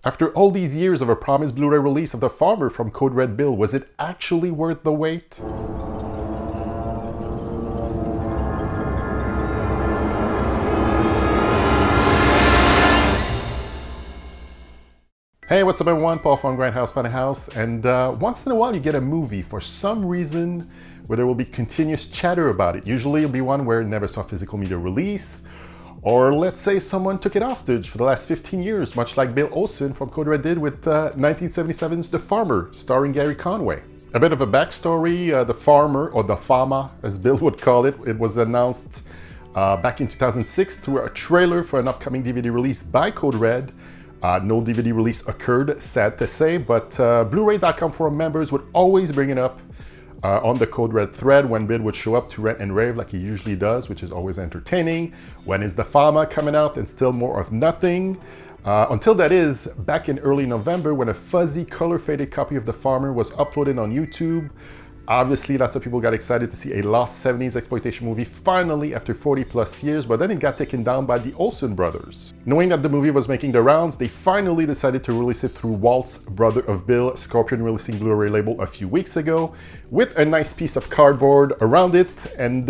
After all these years of a promised Blu-ray release of The Farmer from Code Red Bill, was it actually worth the wait? Hey, what's up everyone? Paul from Grindhouse Funhouse, and once in a while you get a movie for some reason where there will be continuous chatter about it. Usually it'll be one where it never saw physical media release, or let's say someone took it hostage for the last 15 years, much like Bill Olsen from Code Red did with 1977's The Farmer, starring Gary Conway. A bit of a backstory, The Farmer, or The Fama as Bill would call it, it was announced back in 2006 through a trailer for an upcoming DVD release by Code Red. No DVD release occurred, sad to say, but Blu-ray.com forum members would always bring it up on the Code Red thread when Bill would show up to rant and rave like he usually does, which is always entertaining. When is The Fama coming out? And still more of nothing. Until that is, back in early November when a fuzzy, color-faded copy of The Farmer was uploaded on YouTube. Obviously, lots of people got excited to see a lost 70s exploitation movie finally after 40 plus years, but then it got taken down by the Olsen brothers. Knowing that the movie was making the rounds, they finally decided to release it through Walt's brother of Bill, Scorpion Releasing Blu-ray label a few weeks ago, with a nice piece of cardboard around it and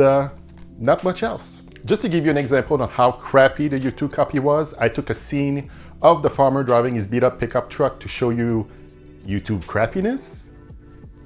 not much else. Just to give you an example on how crappy the YouTube copy was, I took a scene of the farmer driving his beat-up pickup truck to show you YouTube crappiness.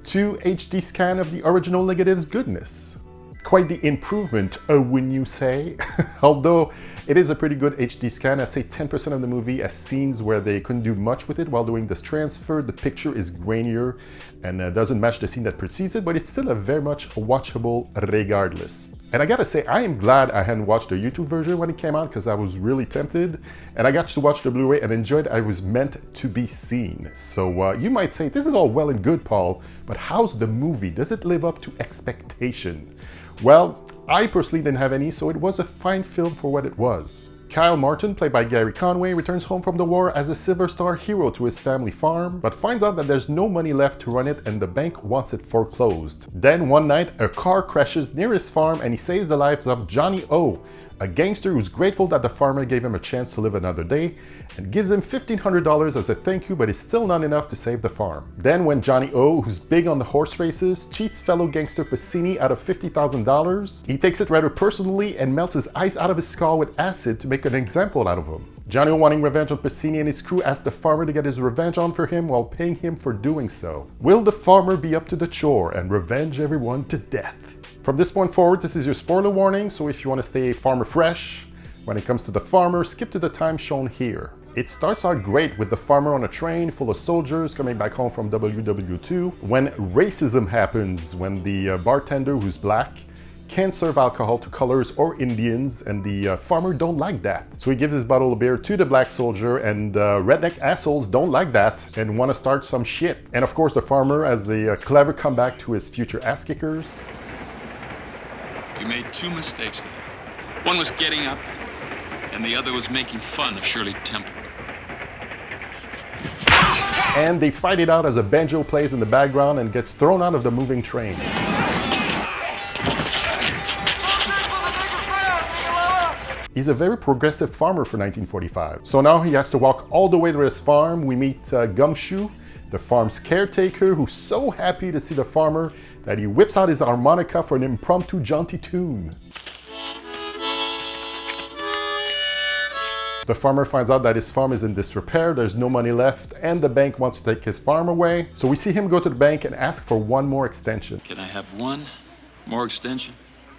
To HD scan of the original negative's goodness. Quite the improvement, wouldn't you say? Although it is a pretty good HD scan, I'd say 10% of the movie has scenes where they couldn't do much with it while doing this transfer. The picture is grainier and doesn't match the scene that precedes it, but it's still a very much watchable regardless. And I gotta say, I am glad I hadn't watched the YouTube version when it came out because I was really tempted. And I got to watch the Blu-ray and enjoyed it. I was meant to be seen. So you might say, this is all well and good, Paul, but how's the movie? Does it live up to expectation? Well, I personally didn't have any, so it was a fine film for what it was. Kyle Martin, played by Gary Conway, returns home from the war as a Silver Star hero to his family farm, but finds out that there's no money left to run it and the bank wants it foreclosed. Then one night, a car crashes near his farm and he saves the lives of Johnny O, a gangster who's grateful that the farmer gave him a chance to live another day and gives him $1,500 as a thank you, but it's still not enough to save the farm. Then when Johnny O, who's big on the horse races, cheats fellow gangster Pacini out of $50,000, he takes it rather personally and melts his eyes out of his skull with acid to make an example out of him. Johnny O, wanting revenge on Pacini and his crew, asks the farmer to get his revenge on for him while paying him for doing so. Will the farmer be up to the chore and revenge everyone to death? From this point forward, this is your spoiler warning, so if you want to stay farmer fresh, when it comes to The Farmer, skip to the time shown here. It starts out great with the farmer on a train full of soldiers coming back home from WW2 when racism happens, when the bartender, who's black, can't serve alcohol to colors or Indians, and the farmer don't like that. So he gives his bottle of beer to the black soldier, and redneck assholes don't like that and want to start some shit. And of course the farmer has a clever comeback to his future ass kickers. You made two mistakes today. One was getting up, and the other was making fun of Shirley Temple. And they fight it out as a banjo plays in the background and gets thrown out of the moving train. He's a very progressive farmer for 1945. So now he has to walk all the way to his farm. We meet Gumshoe, the farm's caretaker, who's so happy to see the farmer that he whips out his harmonica for an impromptu jaunty tune. The farmer finds out that his farm is in disrepair, there's no money left, and the bank wants to take his farm away. So we see him go to the bank and ask for one more extension. Can I have one more extension?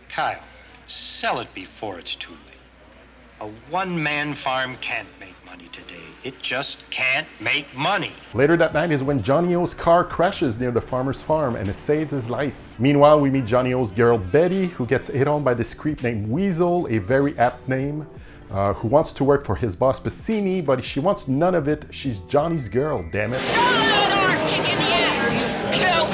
Kyle, sell it before it's too late. A one-man farm can't make money today. It just can't make money. Later that night is when Johnny O's car crashes near the farmer's farm and it saves his life. Meanwhile, we meet Johnny O's girl Betty, who gets hit on by this creep named Weasel, a very apt name, who wants to work for his boss Pacini, but she wants none of it. She's Johnny's girl, damn it. Kick in the ass, you kill!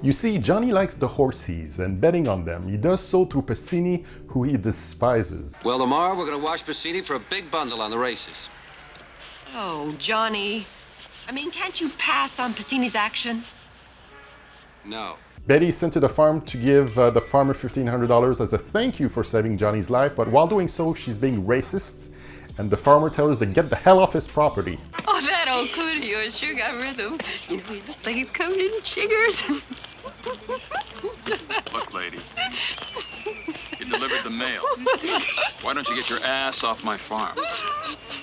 You see, Johnny likes the horsies and betting on them. He does so through Pacini, who he despises. Well, tomorrow we're going to watch Pacini for a big bundle on the races. Oh, Johnny. I mean, can't you pass on Pacini's action? No. Betty is sent to the farm to give the farmer $1,500 as a thank you for saving Johnny's life, but while doing so, she's being racist and the farmer tells her to get the hell off his property. Oh, that old coot of yours sure got rhythm. You know, he looks like he's coated in sugars. Look, lady. You delivered the mail. Why don't you get your ass off my farm?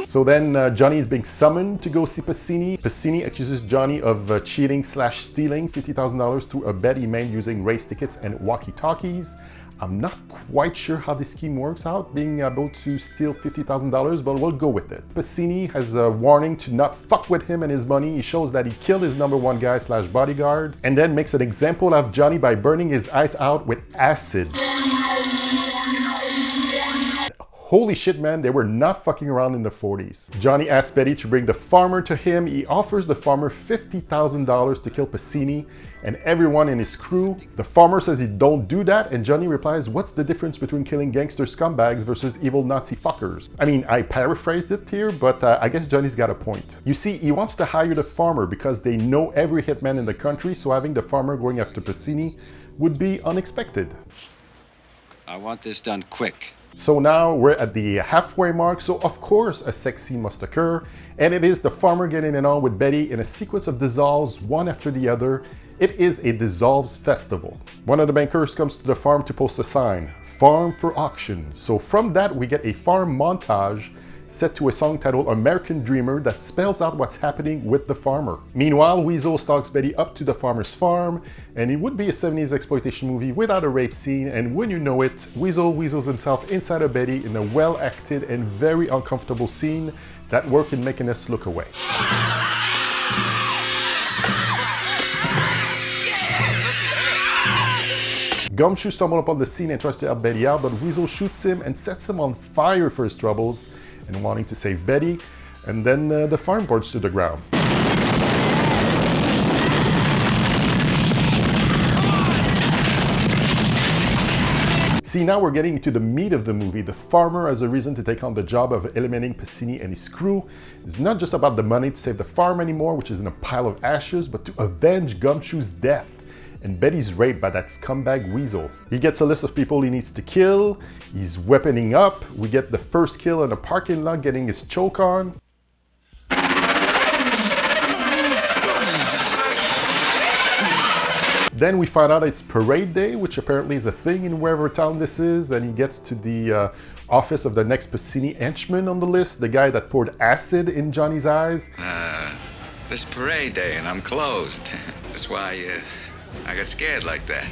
So then Johnny is being summoned to go see Pacini. Pacini accuses Johnny of cheating/stealing $50,000 through a bet he made using race tickets and walkie-talkies. I'm not quite sure how this scheme works out, being able to steal $50,000, but we'll go with it. Pacini has a warning to not fuck with him and his money. He shows that he killed his #1 guy/bodyguard, and then makes an example of Johnny by burning his eyes out with acid. Holy shit, man, they were not fucking around in the 40s. Johnny asks Betty to bring the farmer to him. He offers the farmer $50,000 to kill Pacini and everyone in his crew. The farmer says he don't do that, and Johnny replies, what's the difference between killing gangster scumbags versus evil Nazi fuckers? I mean, I paraphrased it here, but I guess Johnny's got a point. You see, he wants to hire the farmer because they know every hitman in the country, so having the farmer going after Pacini would be unexpected. I want this done quick. So now we're at the halfway mark, so of course a sex scene must occur, and it is the farmer getting it on with Betty in a sequence of dissolves one after the other. It is a dissolves festival. One of the bankers comes to the farm to post a sign, farm for auction. So from that we get a farm montage set to a song titled American Dreamer that spells out what's happening with the farmer. Meanwhile, Weasel stalks Betty up to the farmer's farm, and it would be a 70s exploitation movie without a rape scene, and when you know it, Weasel weasels himself inside of Betty in a well-acted and very uncomfortable scene that work in making us look away. Gumshoe stumbles upon the scene and tries to help Betty out, but Weasel shoots him and sets him on fire for his troubles and wanting to save Betty, and then the farm burns to the ground. See, now we're getting into the meat of the movie. The farmer has a reason to take on the job of eliminating Pacini and his crew. It's not just about the money to save the farm anymore, which is in a pile of ashes, but to avenge Gumshoe's death and Betty's raped by that scumbag Weasel. He gets a list of people he needs to kill. He's weaponing up. We get the first kill in a parking lot, getting his choke on. Then we find out it's parade day, which apparently is a thing in wherever town this is, and he gets to the office of the next Pacini henchman on the list, the guy that poured acid in Johnny's eyes. This parade day and I'm closed. That's why I got scared like that.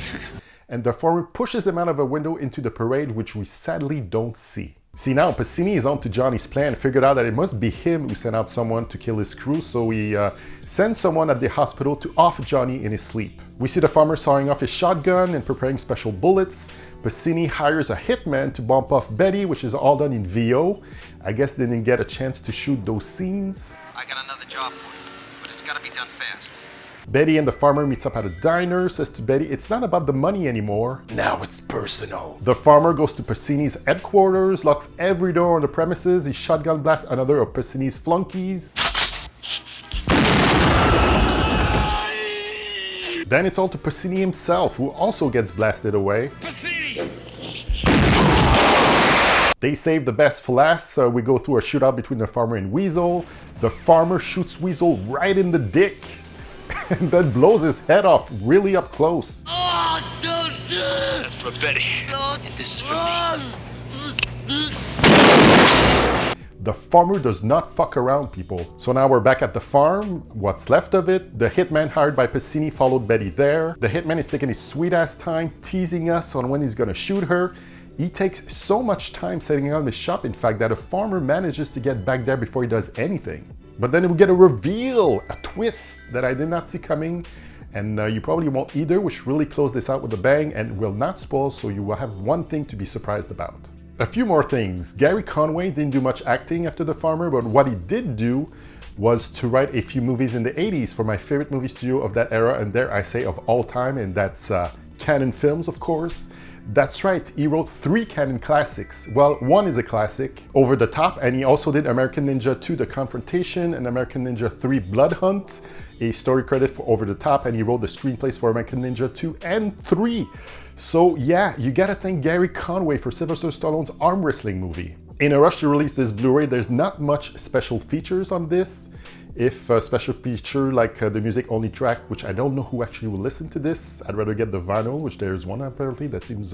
And the farmer pushes him out of a window into the parade, which we sadly don't see. See, now Pacini is on to Johnny's plan, figured out that it must be him who sent out someone to kill his crew, so he sends someone at the hospital to off Johnny in his sleep. We see the farmer sawing off his shotgun and preparing special bullets. Pacini hires a hitman to bump off Betty, which is all done in VO. I guess they didn't get a chance to shoot those scenes. I got another job for you, but it's gotta be done fast. Betty and the farmer meets up at a diner, says to Betty, it's not about the money anymore. Now it's personal. The farmer goes to Pacini's headquarters, locks every door on the premises, he shotgun blasts another of Pacini's flunkies. Then it's all to Pacini himself, who also gets blasted away. Pacini! They save the best for last, so we go through a shootout between the farmer and Weasel. The farmer shoots Weasel right in the dick, and then blows his head off really up close. Oh, don't do it! That's for Betty. And this is for me. The farmer does not fuck around, people. So now we're back at the farm, what's left of it. The hitman hired by Pacini followed Betty there. The hitman is taking his sweet ass time teasing us on when he's gonna shoot her. He takes so much time setting up his shop, in fact, that a farmer manages to get back there before he does anything. But then we get a reveal, a twist that I did not see coming, and you probably won't either, which really closed this out with a bang and will not spoil, so you will have one thing to be surprised about. A few more things. Gary Conway didn't do much acting after The Farmer, but what he did do was to write a few movies in the 80s for my favorite movie studio of that era, and dare I say of all time, and that's Cannon Films, of course. That's right, he wrote 3 Cannon classics. Well, one is a classic, Over the Top, and he also did American Ninja 2, The Confrontation, and American Ninja 3, Blood Hunt, a story credit for Over the Top, and he wrote the screenplays for American Ninja 2 and 3. So yeah, you gotta thank Gary Conway for Sylvester Stallone's arm wrestling movie. In a rush to release this Blu-ray, there's not much special features on this. If a special feature like the music only track, which I don't know who actually will listen to this, I'd rather get the vinyl, which there's one apparently that seems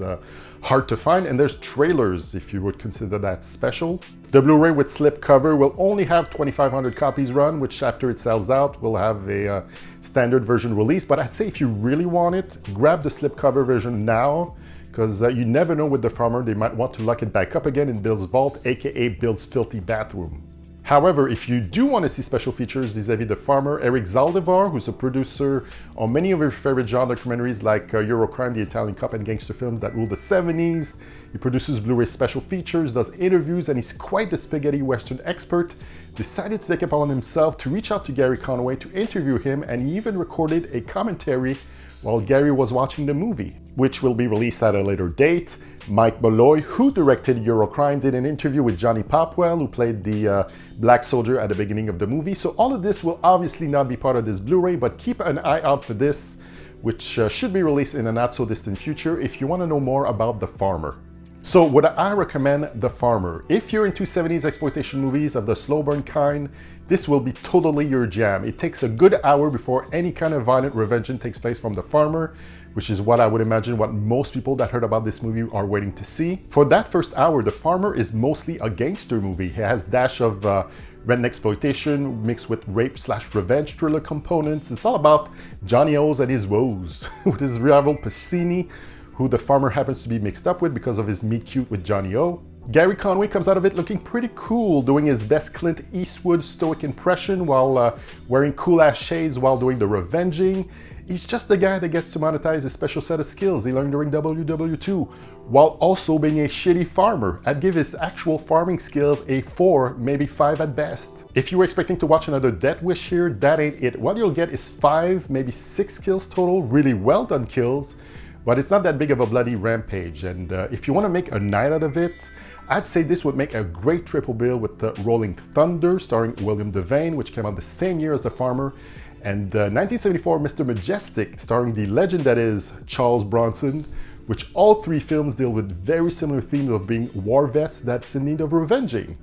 hard to find, and there's trailers if you would consider that special. The Blu-ray with slipcover will only have 2,500 copies run, which after it sells out will have a standard version release, but I'd say if you really want it, grab the slipcover version now, because you never know with the farmer, they might want to lock it back up again in Bill's vault, aka Bill's filthy bathroom. However, if you do want to see special features vis-a-vis the farmer, Eric Zaldivar, who's a producer on many of your favorite genre documentaries like Eurocrime, the Italian cop and gangster films that ruled the 70s, he produces Blu-ray special features, does interviews, and he's quite the spaghetti western expert, decided to take it upon himself to reach out to Gary Conway to interview him, and he even recorded a commentary while Gary was watching the movie, which will be released at a later date. Mike Malloy, who directed Eurocrime, did an interview with Johnny Popwell, who played the black soldier at the beginning of the movie. So all of this will obviously not be part of this Blu-ray, but keep an eye out for this, which should be released in a not so distant future if you want to know more about The Farmer. So would I recommend The Farmer? If you're into 70s exploitation movies of the slow burn kind, this will be totally your jam. It takes a good hour before any kind of violent revenge takes place from The Farmer, which is what I would imagine what most people that heard about this movie are waiting to see. For that first hour, The Farmer is mostly a gangster movie. It has a dash of redneck exploitation mixed with rape/revenge thriller components. It's all about Johnny O's and his woes with his rival Piscini, who the farmer happens to be mixed up with because of his meet cute with Johnny O. Gary Conway comes out of it looking pretty cool, doing his best Clint Eastwood stoic impression while wearing cool-ass shades while doing the revenging. He's just the guy that gets to monetize his special set of skills he learned during WW2, while also being a shitty farmer. I'd give his actual farming skills a 4, maybe 5 at best. If you were expecting to watch another Death Wish here, that ain't it. What you'll get is 5, maybe 6 kills total, really well done kills, but it's not that big of a bloody rampage. And if you want to make a night out of it, I'd say this would make a great triple bill with Rolling Thunder, starring William Devane, which came out the same year as The Farmer, and 1974 Mr. Majestic, starring the legend that is Charles Bronson, which all 3 films deal with very similar themes of being war vets that's in need of revenging.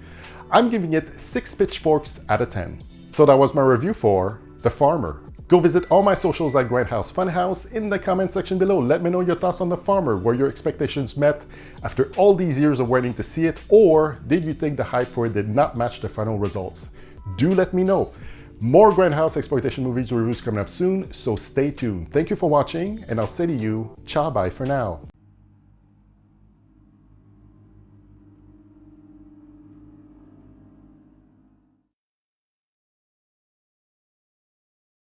I'm giving it 6 pitchforks out of 10. So that was my review for The Farmer. Go visit all my socials at Grindhouse Funhouse. In the comment section below, let me know your thoughts on The Farmer. Were your expectations met after all these years of waiting to see it, or did you think the hype for it did not match the final results? Do let me know. More Grindhouse exploitation movies reviews coming up soon, so stay tuned. Thank you for watching, and I'll say to you, ciao bye for now.